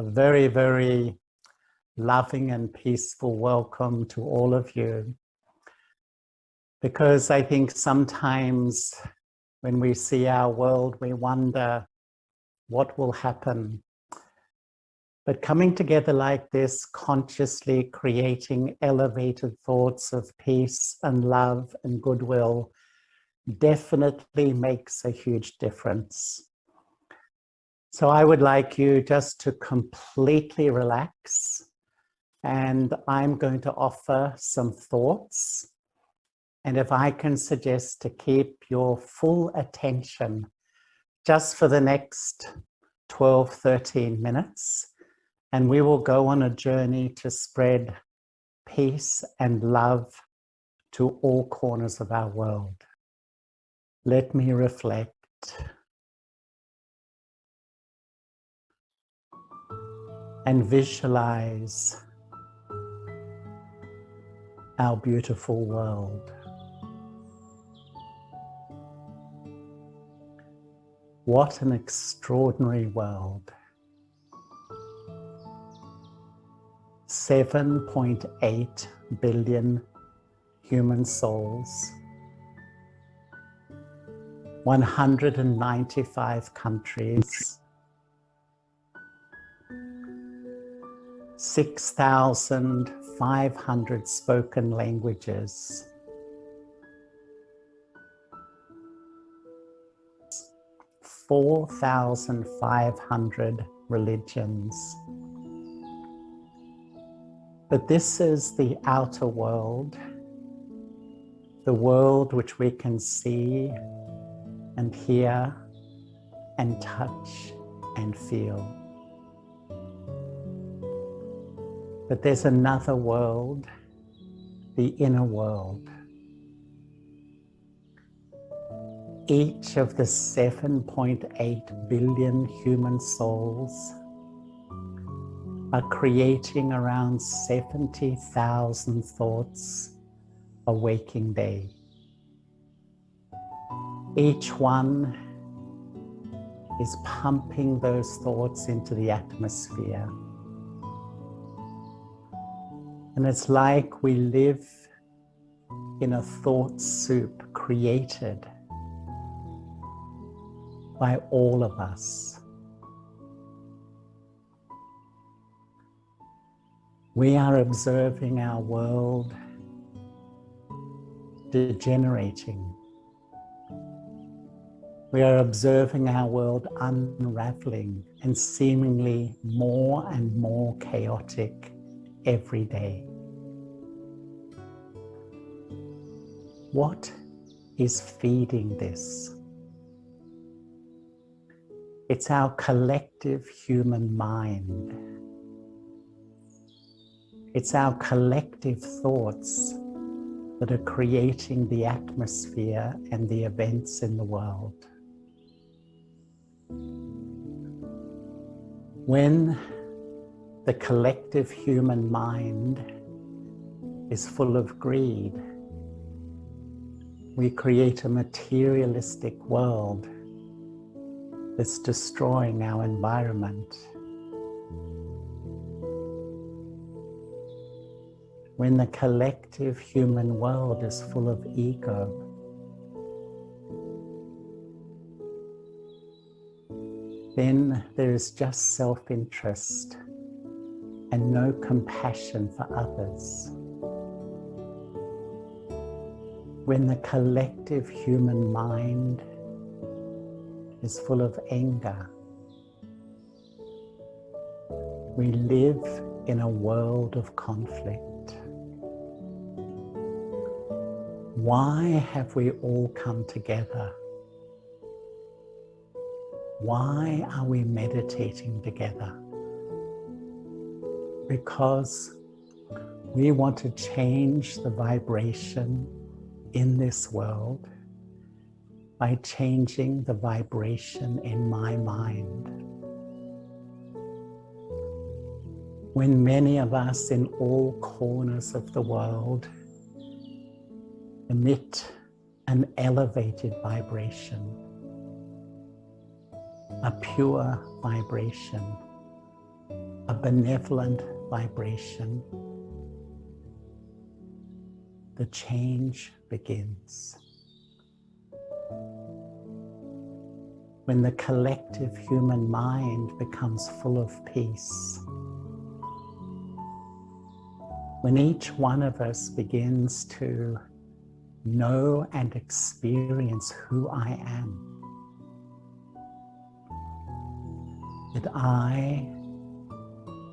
A very, very loving and peaceful welcome to all of you. Because I think sometimes when we see our world, we wonder what will happen. But coming together like this, consciously creating elevated thoughts of peace and love and goodwill definitely makes a huge difference. So I would like you just to completely relax, and I'm going to offer some thoughts. And if I can suggest to keep your full attention just for the next 12, 13 minutes, and we will go on a journey to spread peace and love to all corners of our world. Let me reflect. And visualize our beautiful world. What an extraordinary world. 7.8 billion human souls, 195 countries, 6,500 spoken languages, 4,500 religions. But this is the outer world, the world which we can see and hear and touch and feel. But there's another world, the inner world. Each of the 7.8 billion human souls are creating around 70,000 thoughts a waking day. Each one is pumping those thoughts into the atmosphere. And it's like we live in a thought soup created by all of us. We are observing our world degenerating. We are observing our world unraveling and seemingly more and more chaotic every day. What is feeding this? It's our collective human mind. It's our collective thoughts that are creating the atmosphere and the events in the world. When the collective human mind is full of greed, we create a materialistic world that's destroying our environment. When the collective human world is full of ego, then there is just self-interest and no compassion for others. When the collective human mind is full of anger, we live in a world of conflict. Why have we all come together? Why are we meditating together? Because we want to change the vibration in this world by changing the vibration in my mind. When many of us in all corners of the world emit an elevated vibration, a pure vibration, benevolent vibration, the change begins. When the collective human mind becomes full of peace, when each one of us begins to know and experience who I am, that I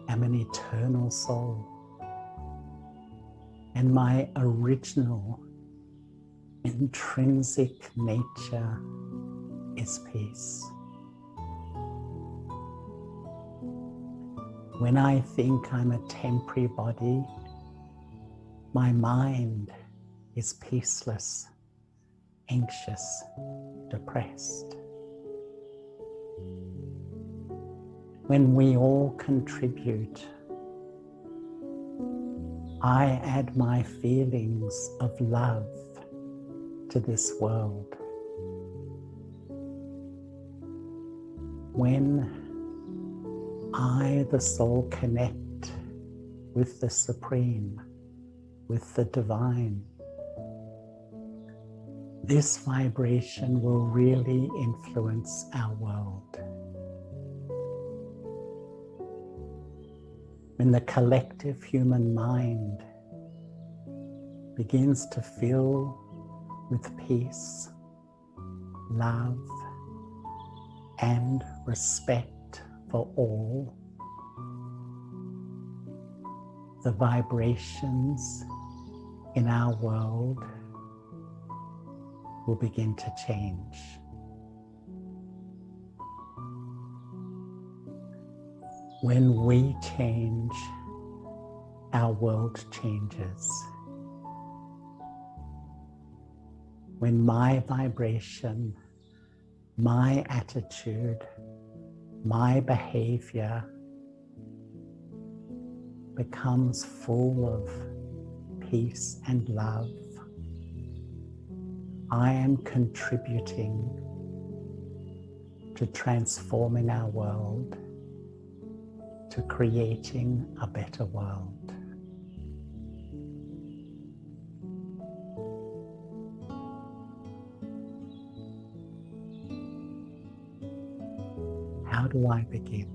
am an eternal soul, and my original intrinsic nature is peace. When I think I'm a temporary body, my mind is peaceless, anxious, depressed. When we all contribute, I add my feelings of love to this world. When I, the soul, connect with the Supreme, with the Divine, this vibration will really influence our world. When the collective human mind begins to fill with peace, love, and respect for all, the vibrations in our world will begin to change. When we change, our world changes. When my vibration, my attitude, my behavior becomes full of peace and love, I am contributing to transforming our world, to creating a better world. How do I begin?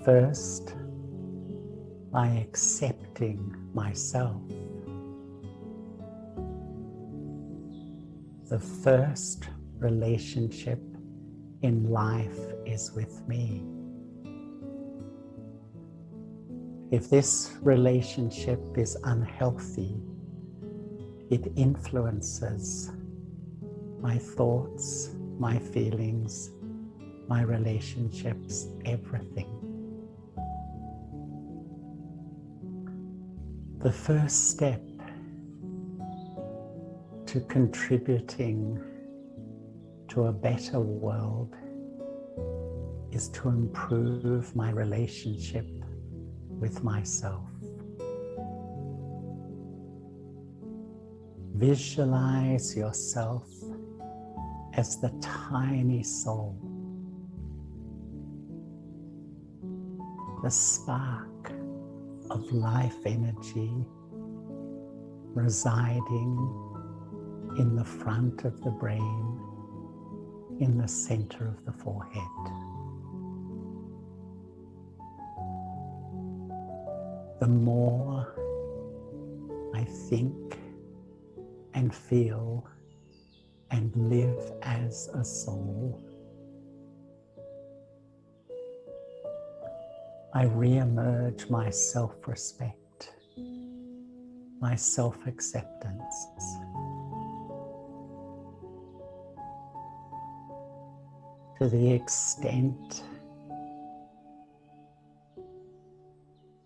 First, by accepting myself. The first relationship in life is with me. If this relationship is unhealthy, it influences my thoughts, my feelings, my relationships, everything. The first step to contributing to a better world is to improve my relationship with myself. Visualize yourself as the tiny soul, the spark of life energy residing in the front of the brain, in the center of the forehead. The more I think and feel and live as a soul, I re-emerge my self-respect, my self-acceptance. To the extent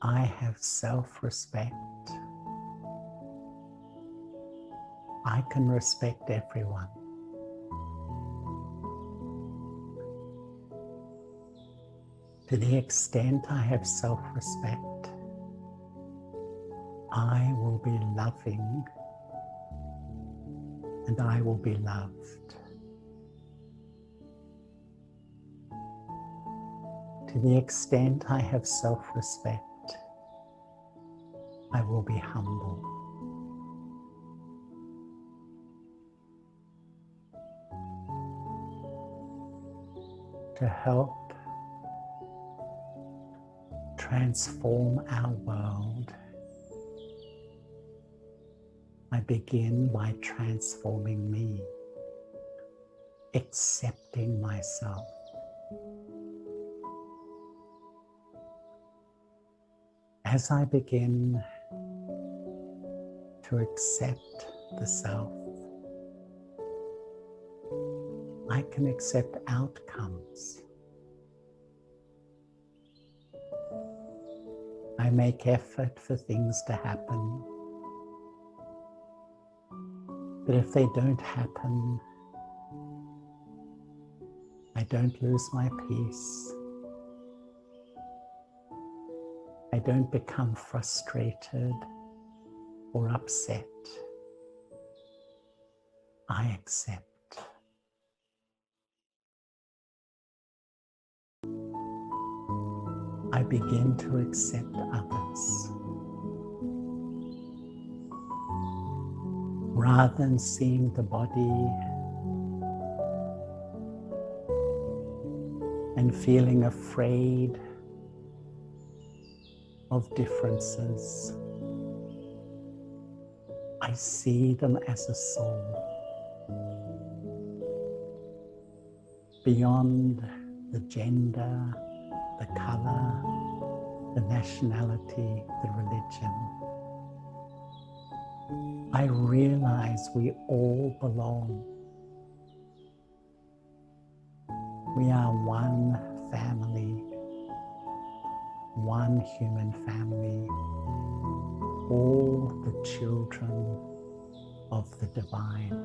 I have self-respect, I can respect everyone. To the extent I have self-respect, I will be loving and I will be loved. To the extent I have self-respect, I will be humble. To help transform our world, I begin by transforming me, accepting myself. As I begin to accept the self, I can accept outcomes. I make effort for things to happen, but if they don't happen, I don't lose my peace. I don't become frustrated or upset. I accept. I begin to accept others. Rather than seeing the body and feeling afraid of differences, I see them as a soul. Beyond the gender, the color, the nationality, the religion, I realize we all belong. We are one family, one human family, all the children of the divine.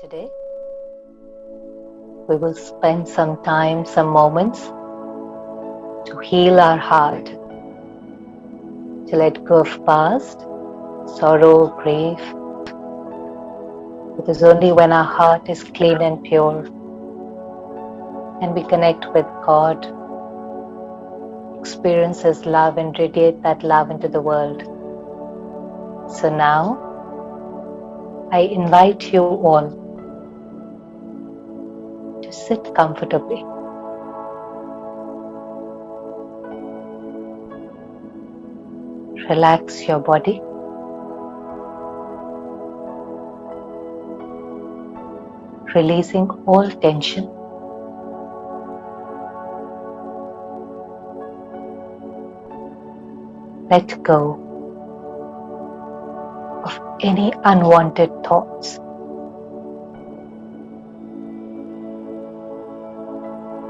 Today, we will spend some time, some moments to heal our heart, to let go of past, sorrow, grief. It is only when our heart is clean and pure and we connect with God, experience His love and radiate that love into the world. So now, I invite you all to sit comfortably. Relax your body. Releasing all tension. Let go of any unwanted thoughts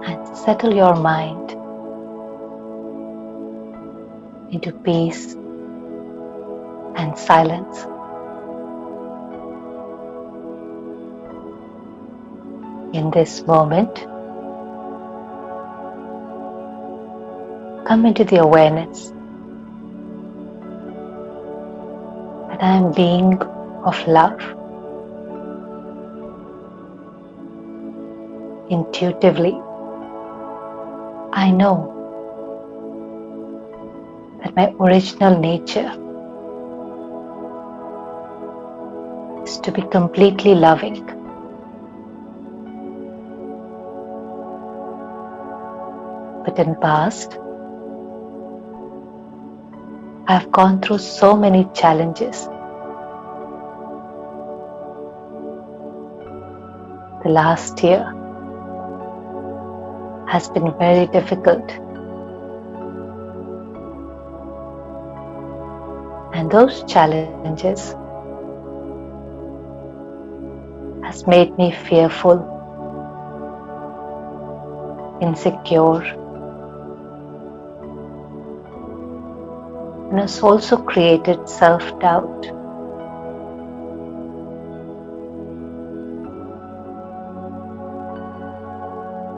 and settle your mind into peace and silence. In this moment, come into the awareness that I am being of love. Intuitively, I know that my original nature is to be completely loving. But in past, I have gone through so many challenges. The last year has been very difficult. And those challenges has made me fearful, insecure, and has also created self-doubt.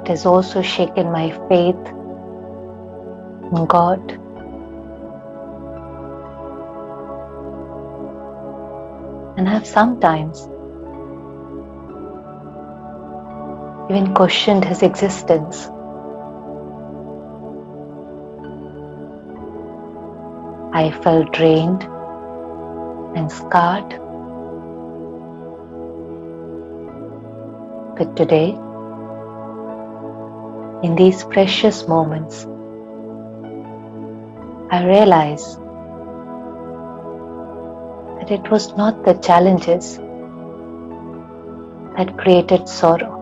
It has also shaken my faith in God. And I have sometimes even questioned His existence. I felt drained and scarred. But today, in these precious moments, I realize that it was not the challenges that created sorrow,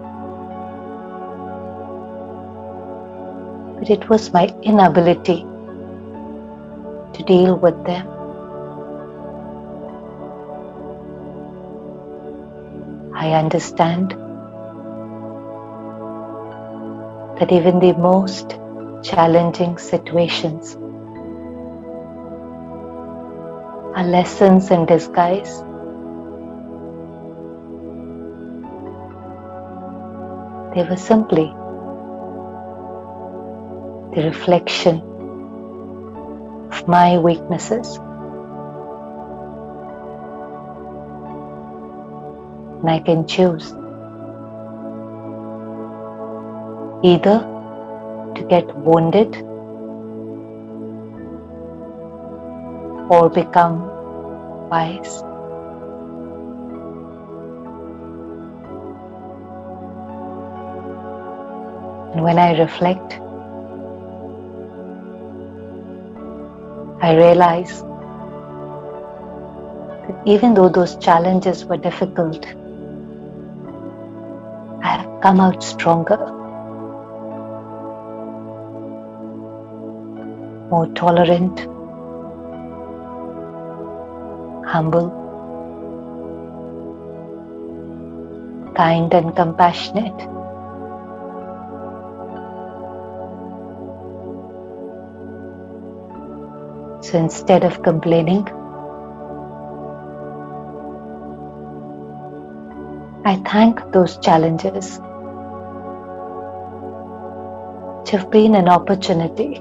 but it was my inability to deal with them. I understand that even the most challenging situations are lessons in disguise. They were simply the reflection of my weaknesses. And I can choose either to get wounded or become wise. And when I reflect, I realize that even though those challenges were difficult, I have come out stronger, more tolerant, humble, kind and compassionate. So instead of complaining, I thank those challenges which have been an opportunity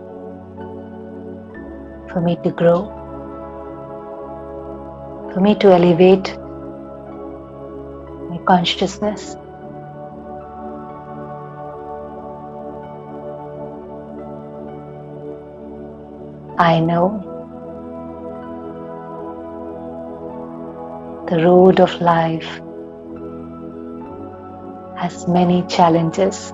for me to grow, for me to elevate my consciousness. I know the road of life has many challenges,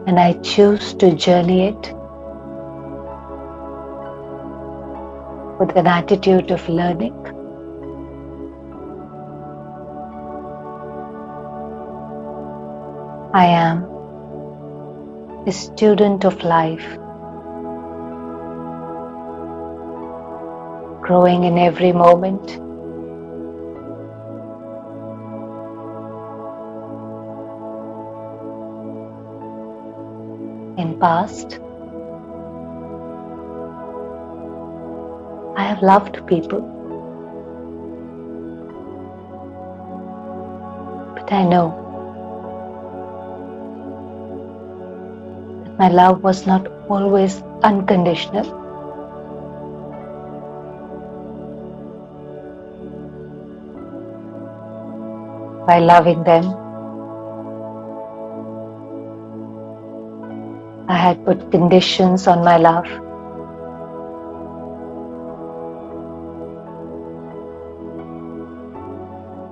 and I choose to journey it with an attitude of learning. I am a student of life, growing in every moment. In past, I have loved people, but I know that my love was not always unconditional. By loving them, I had put conditions on my love.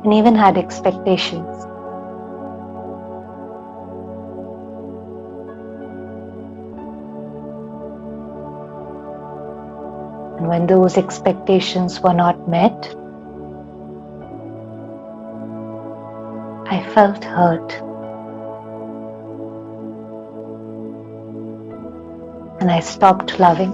And even had expectations. And when those expectations were not met, I felt hurt. And I stopped loving.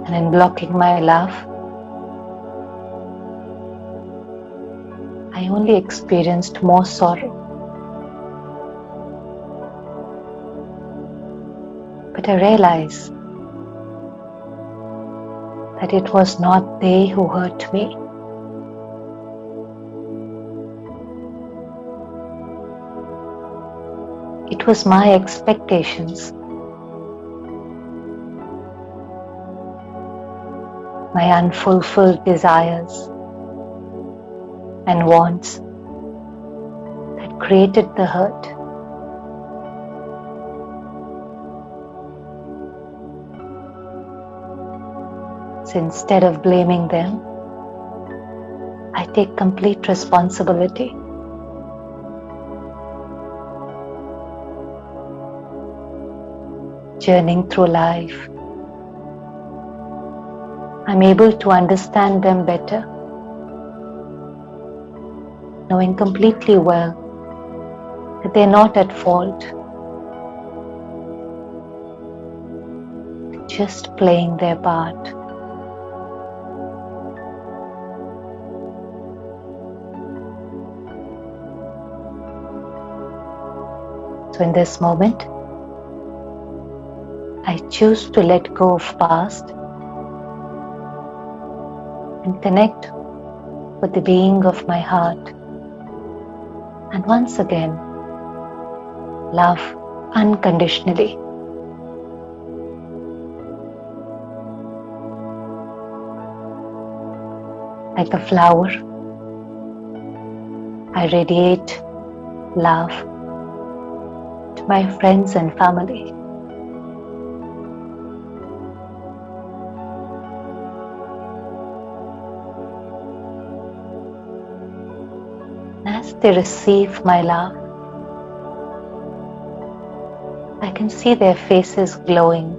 And in blocking my love, I only experienced more sorrow. But I realized that it was not they who hurt me. It was my expectations, my unfulfilled desires and wants that created the hurt. So instead of blaming them, I take complete responsibility. Journeying through life, I'm able to understand them better, knowing completely well that they're not at fault, just playing their part. So in this moment, I choose to let go of past and connect with the being of my heart, and once again love unconditionally. Like a flower, I radiate love to my friends and family. As they receive my love, I can see their faces glowing,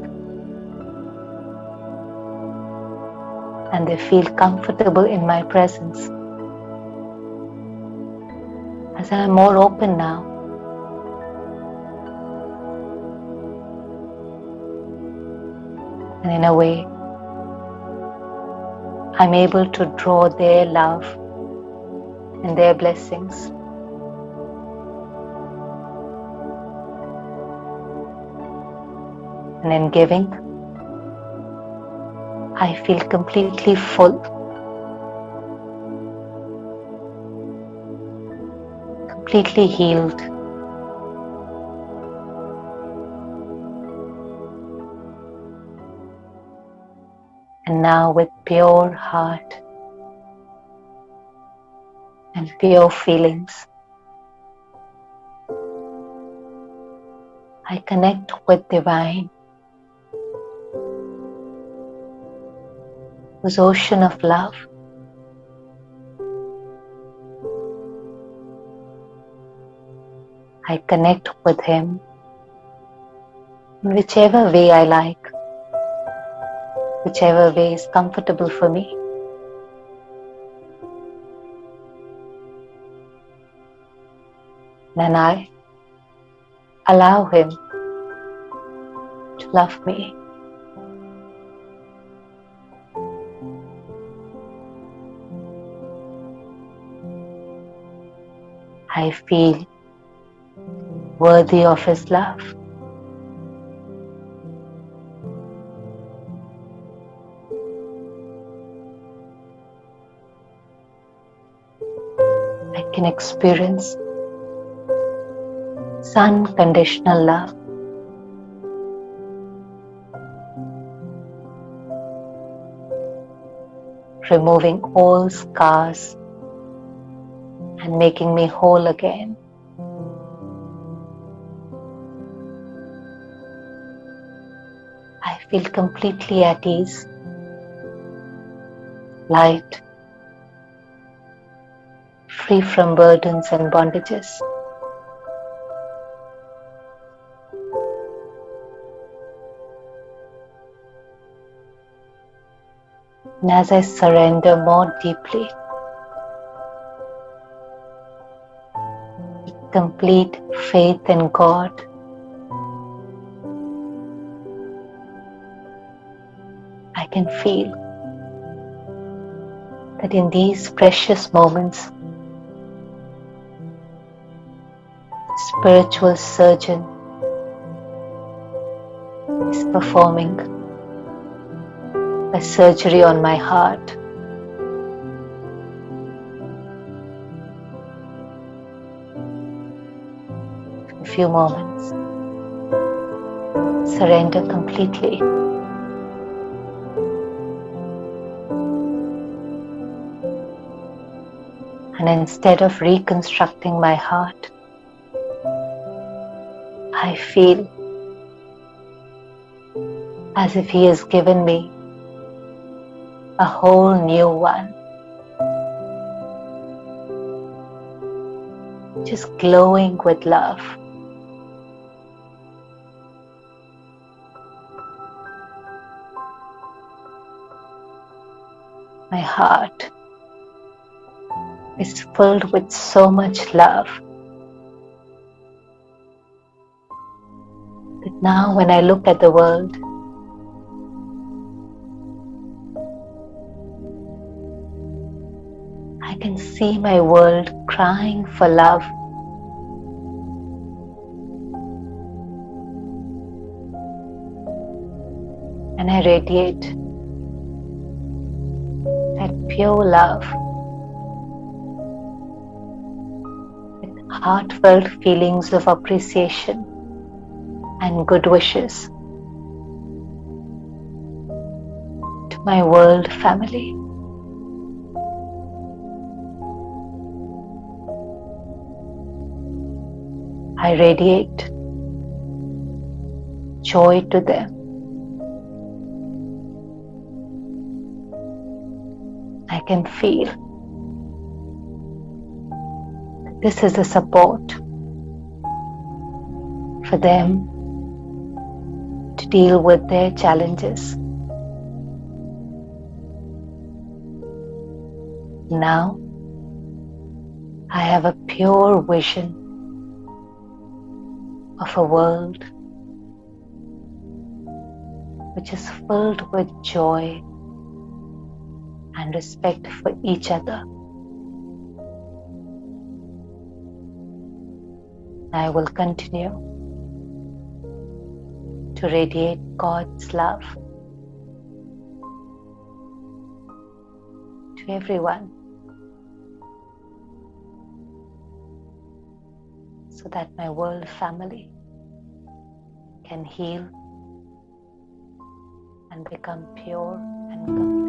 and they feel comfortable in my presence, as I am more open now. And in a way, I'm able to draw their love and their blessings. And in giving, I feel completely full, completely healed. And now with pure heart and pure feelings, I connect with Divine, whose ocean of love I connect with Him in whichever way I like, whichever way is comfortable for me. Then I allow Him to love me. I feel worthy of His love. I can experience His unconditional love. Removing all scars and making me whole again. I feel completely at ease, light, free from burdens and bondages. And as I surrender more deeply, with complete faith in God, I can feel that in these precious moments, the spiritual surgeon is performing a surgery on my heart. For a few moments, surrender completely. And instead of reconstructing my heart, I feel as if He has given me a whole new one, just glowing with love. My heart is filled with so much love that now when I look at the world, I can see my world crying for love. And I radiate that pure love with heartfelt feelings of appreciation and good wishes to my world family. I radiate joy to them. I can feel that this is a support for them to deal with their challenges. Now, I have a pure vision of a world which is filled with joy and respect for each other. I will continue to radiate God's love to everyone, so that my world family can heal and become pure and complete.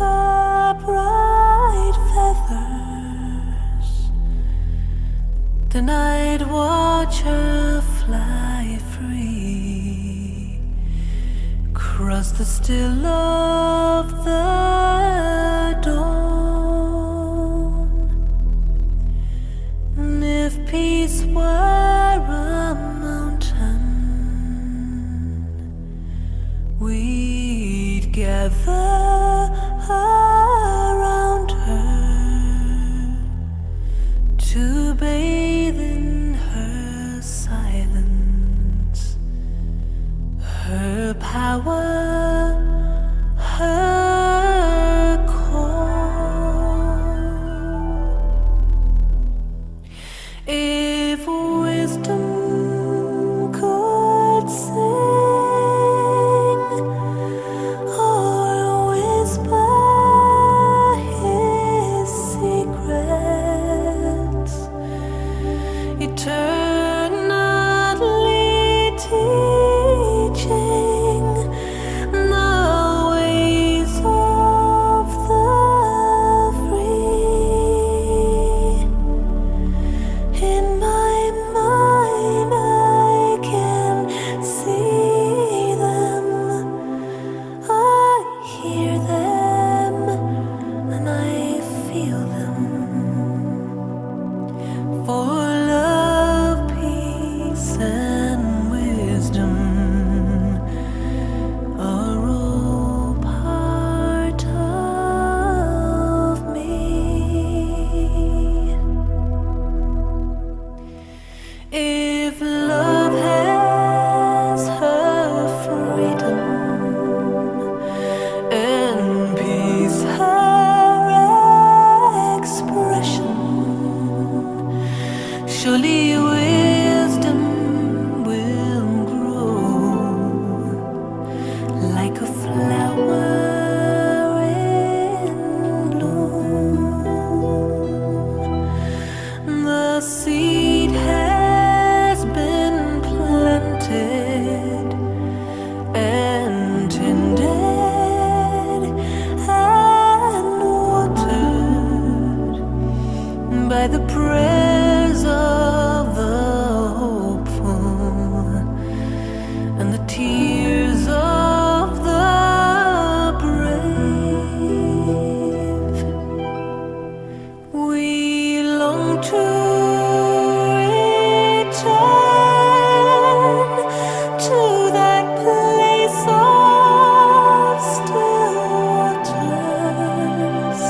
her bright feathers, the night watcher fly free, cross the still of the dawn. And if peace were a mountain, we'd gather around her to bathe in her silence, her power, her call. If wisdom could sing or whisper his secrets, eternally teaching the ways of the free, in my mind I can see them, I hear them, and I feel them. For love, peace, and wisdom are all part of me. If love has her freedom and peace her expression, surely wisdom will grow like a flower in bloom. The seed has been planted and tended and watered by the prayers of the hopeful and the tears of the brave. We long to return to that place of still waters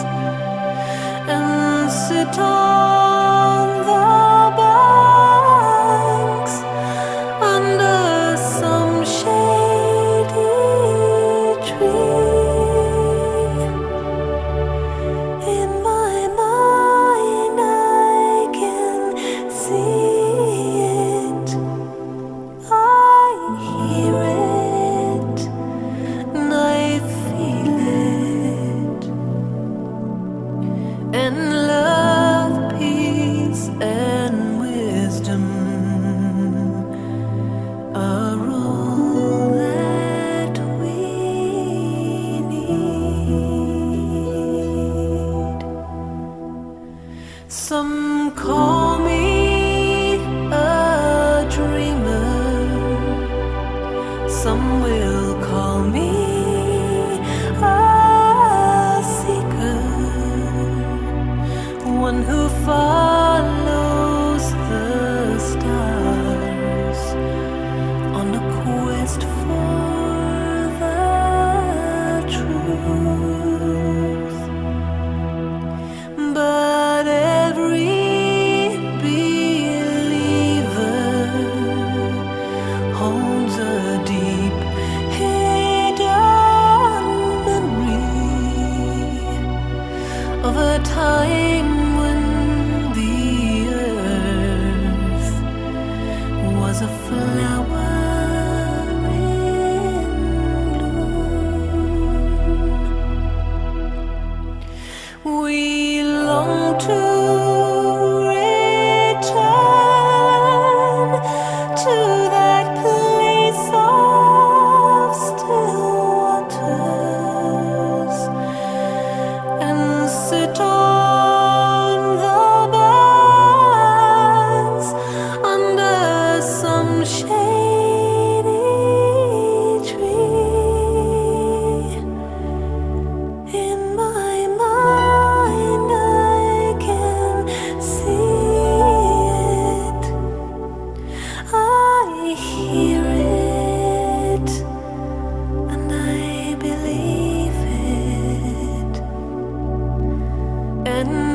and sit on the banks under some shady tree. In my mind I can see it, I hear it, and I feel it. And love, peace, and wisdom are all that we need. Some call me a dreamer, some will call me a seeker, one who follows the stars on a quest for the truth. But every believer holds a deep hidden memory of a time when the earth was a flower in bloom. We long to return to that place of still waters and